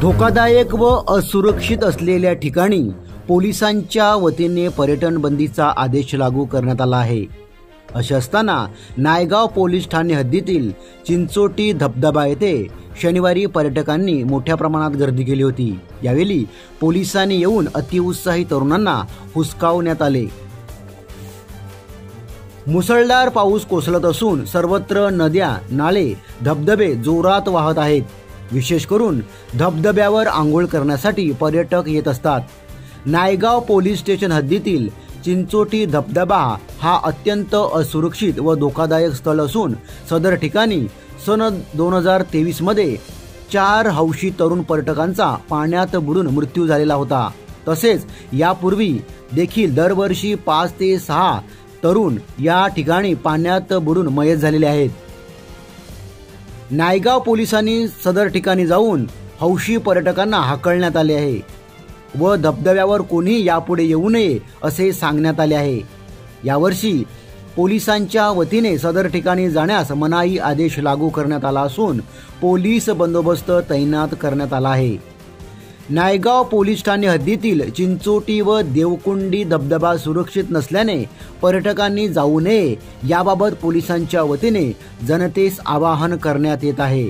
धोकादायक व असुरक्षित असलेल्या ठिकाणी पोलिसांच्या वतीने पर्यटन बंदीचा आदेश लागू करण्यात आला आहे। असे असताना नायगाव पोलीस ठाणे हद्दीतील चिंचोटी धबधबा येथे शनिवारी पर्यटकांनी मोठ्या प्रमाणात गर्दी केली होती। यावेळी पोलिसांनी येऊन अतिउत्साही तरुणांना हुसकावण्यात आले। मुसळधार पाऊस कोसळत असून सर्वत्र नद्या, नाले, धबधबे जोरात वाहत आहेत। विशेष करून धबधब्यावर आंघोळ करण्यासाठी पर्यटक येत असतात। नायगाव पोलीस स्टेशन हद्दीतील चिंचोटी धबधबा हा अत्यंत असुरक्षित व धोकादायक स्थळ असून सदर ठिकाणी सन 2023 मध्ये 4 हौशी तरुण पर्यटकांचा पाण्यात बुडून मृत्यू झालेला होता। तसेच यापूर्वी देखील दरवर्षी 5 ते 6 तरुण या ठिकाणी पाण्यात बुडून मयत झालेले आहेत। नायगाव पोलिसांनी सदर ठिकाणी जाऊन हौशी पर्यटकांना हाकलण्यात आले आहे व धबधब्यावर कोणी यापुढे येऊ नये असे सांगण्यात आले आहे। यावर्षी पोलिसांच्या वतीने सदर ठिकाणी जाण्यास मनाई आदेश लागू करण्यात आला असून पोलीस बंदोबस्त तैनात करण्यात आला आहे। नायगाव पोलीस ठाणे हद्दीतील चिंचोटी व देवकुंडी धबधबा सुरक्षित नसल्याने पर्यटकांनी जाऊ नये याबाबत पोलिसांच्या वतीने जनतेस आवाहन करण्यात येत आहे।